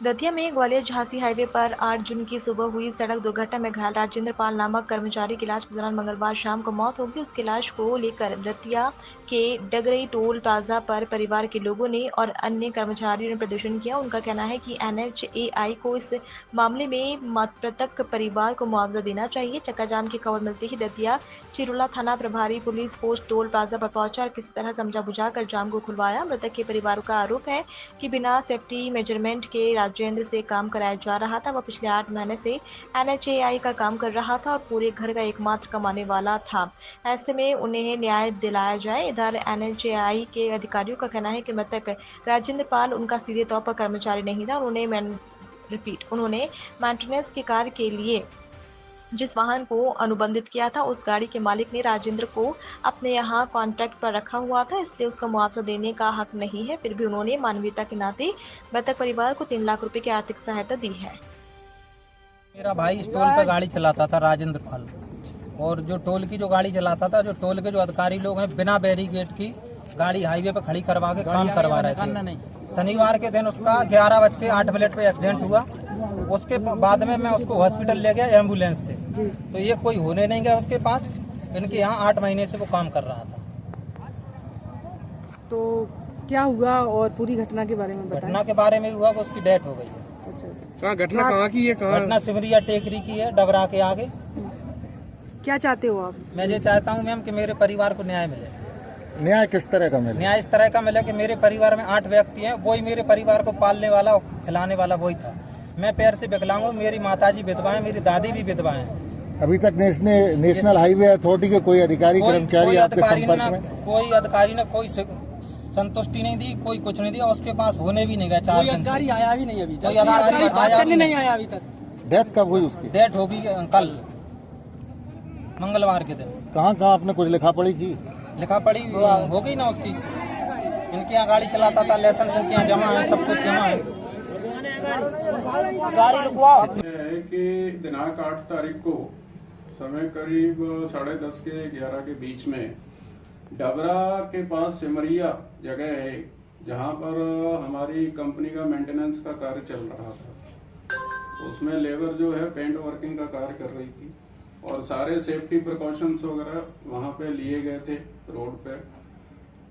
दतिया में ग्वालियर झांसी हाईवे पर 8 जून की सुबह हुई सड़क दुर्घटना में घायल राजेंद्र पाल नामक कर्मचारी की इलाज के दौरान मंगलवार शाम को मौत हो गई। उसकी लाश को लेकर दतिया के डगरई टोल प्लाजा पर परिवार के लोगों ने और अन्य कर्मचारियों ने प्रदर्शन किया। उनका कहना है कि NHAI को इस मामले में मृतक परिवार को मुआवजा देना चाहिए। चक्काजाम की खबर मिलते ही दतिया चिरुला थाना प्रभारी पुलिस पोस्ट टोल प्लाजा पर पहुंचा और किसी तरह समझा बुझाकर जाम को खुलवाया। मृतक के परिवार का आरोप है कि बिना सेफ्टी मेजरमेंट के राजेंद्र से काम कराया जा रहा था। वह पिछले 8 महीने से NHAI का काम कर रहा था और पूरे घर का एकमात्र कमाने वाला था। ऐसे में उन्हें न्याय दिलाया जाए। इधर NHAI के अधिकारियों का कहना है कि मृतक राजेंद्र पाल उनका सीधे तौर पर कर्मचारी नहीं था। उन्होंने मेंटेनेंस के कार्य के लिए जिस वाहन को अनुबंधित किया था उस गाड़ी के मालिक ने राजेंद्र को अपने यहाँ कॉन्ट्रैक्ट पर रखा हुआ था, इसलिए उसका मुआवजा देने का हक नहीं है। फिर भी उन्होंने मानवीयता के नाते मृतक परिवार को 3 लाख रुपए की आर्थिक सहायता दी है। मेरा भाई इस टोल पे गाड़ी चलाता था राजेंद्र पाल, और जो टोल की जो गाड़ी चलाता था, जो टोल के जो अधिकारी लोग हैं बिना बैरिकेड की गाड़ी हाईवे पे खड़ी करवा के काम करवा रहे थे। शनिवार के दिन उसका 11:08 पे एक्सीडेंट हुआ। उसके बाद में मैं उसको हॉस्पिटल ले गया एम्बुलेंस से, तो ये कोई होने नहीं गया उसके पास। इनके यहाँ 8 महीने से वो काम कर रहा था। तो क्या हुआ और पूरी घटना के बारे में बताएं। घटना के बारे में हुआ कि उसकी डेथ हो गई है। अच्छा, घटना कहाँ की है? घटना सिमरिया टेकरी की है, डबरा के आगे। क्या चाहते हो आप? मैं ये चाहता हूँ मैम कि मेरे परिवार को न्याय मिले। न्याय किस तरह का मिले? न्याय इस तरह का मिले कि मेरे परिवार में 8 व्यक्ति हैं, वही मेरे परिवार को पालने वाला और खिलाने वाला वही था। मैं पैर से विकलांग हूँ, मेरी माताजी विधवा है, मेरी दादी भी विधवा है। अभी तक नेशनल हाईवे अथॉरिटी के कोई अधिकारी कर्मचारी आपके संपर्क में? कोई अधिकारी ने कोई संतुष्टि नहीं दी, कोई कुछ नहीं दिया। उसके पास होने भी नहीं गया। 4 दिन अधिकारी आया भी नहीं अभी तक। कोई अधिकारी नहीं आया अभी तक। डेथ कब हुई उसकी? डेथ होगी कल मंगलवार के दिन। कहाँ आपने कुछ लिखा पढ़ी की? लिखा पढ़ी हो गई ना उसकी। इनके यहाँ गाड़ी चलाता था, लाइसेंस इनके यहाँ जमा है, सब कुछ जमा है। गाड़ी रुकवाओ। है कि दिनांक 8 तारीख को समय करीब 10:30 के 11 के बीच में डबरा के पास सिमरिया जगह है, जहां पर हमारी कंपनी का मेंटेनेंस का कार्य चल रहा था। उसमें लेबर जो है पेंट वर्किंग का कार्य कर रही थी और सारे सेफ्टी प्रिकॉशंस वगैरह वहां पे लिए गए थे रोड पे,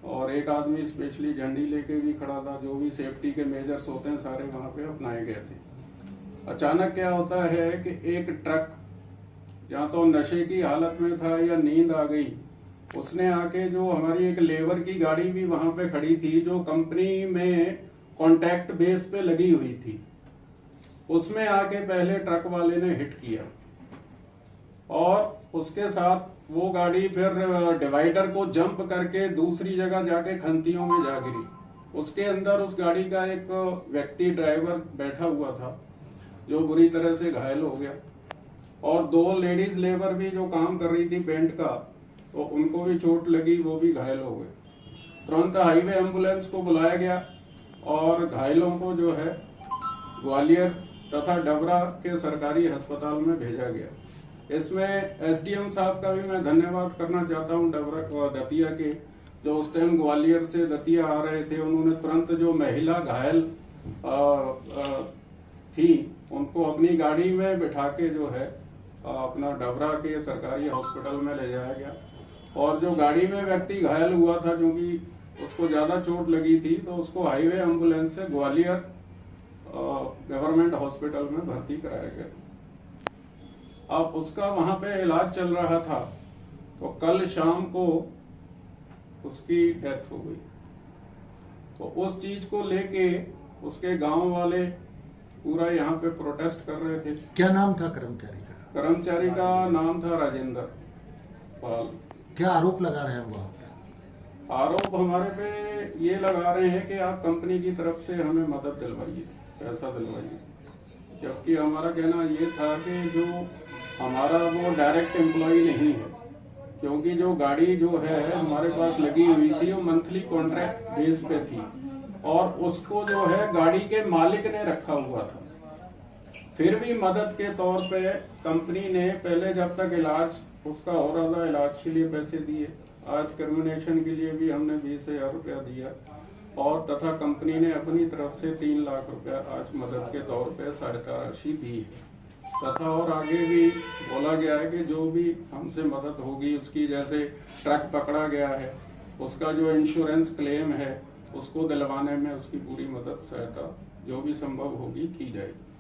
और एक आदमी स्पेशली झंडी लेके भी खड़ा था। जो भी सेफ्टी के मेजर्स होते हैं सारे वहां पे अपनाए गए थे। अचानक क्या होता है कि एक ट्रक या तो नशे की हालत में था या नींद आ गई, उसने आके जो हमारी एक लेबर की गाड़ी भी वहां पे खड़ी थी जो कंपनी में कॉन्ट्रैक्ट बेस पे लगी हुई थी, उसमें आके पहले ट्रक वाले ने हिट किया और उसके साथ वो गाड़ी फिर डिवाइडर को जंप करके दूसरी जगह जाके खंतियों में जा गिरी। उसके अंदर उस गाड़ी का एक व्यक्ति ड्राइवर बैठा हुआ था जो बुरी तरह से घायल हो गया, और 2 लेडीज लेबर भी जो काम कर रही थी पेंट का, तो उनको भी चोट लगी, वो भी घायल हो गए। तुरंत हाईवे एम्बुलेंस को बुलाया गया और घायलों को जो है ग्वालियर तथा डबरा के सरकारी अस्पताल में भेजा गया। इसमें SDM साहब का भी मैं धन्यवाद करना चाहता हूं, डबरा दतिया के, जो उस टाइम ग्वालियर से दतिया आ रहे थे। उन्होंने तुरंत जो महिला घायल थी उनको अपनी गाड़ी में बिठा के जो है अपना डबरा के सरकारी हॉस्पिटल में ले जाया गया, और जो गाड़ी में व्यक्ति घायल हुआ था क्योंकि उसको ज्यादा चोट लगी थी, तो उसको हाईवे एम्बुलेंस से ग्वालियर गवर्नमेंट हॉस्पिटल में भर्ती कराया गया। अब उसका वहां पे इलाज चल रहा था, तो कल शाम को उसकी डेथ हो गई। तो उस चीज को लेके उसके गांव वाले पूरा यहाँ पे प्रोटेस्ट कर रहे थे। क्या नाम था कर्मचारी का? कर्मचारी का नाम था राजेंद्र पाल। क्या आरोप लगा रहे हैं वो? आरोप हमारे पे ये लगा रहे हैं कि आप कंपनी की तरफ से हमें मदद दिलवाइए, पैसा दिलवाइए, जबकि हमारा कहना ये था कि जो हमारा वो डायरेक्ट एम्प्लॉय नहीं है, क्योंकि जो गाड़ी जो है हमारे पास लगी हुई थी वो मंथली कॉन्ट्रैक्ट बेस पे थी, और उसको जो है गाड़ी के मालिक ने रखा हुआ था। फिर भी मदद के तौर पे कंपनी ने पहले जब तक इलाज उसका हो रहा था, इलाज के लिए पैसे दिए, आज टर्मिनेशन के लिए भी हमने 20,000 रुपया दिया और तथा कंपनी ने अपनी तरफ से 3 लाख रुपया आज मदद के तौर पे सहायता राशि दी है तथा और आगे भी बोला गया है कि जो भी हमसे मदद होगी उसकी, जैसे ट्रक पकड़ा गया है उसका जो इंश्योरेंस क्लेम है उसको दिलवाने में उसकी पूरी मदद सहायता जो भी संभव होगी की जाएगी।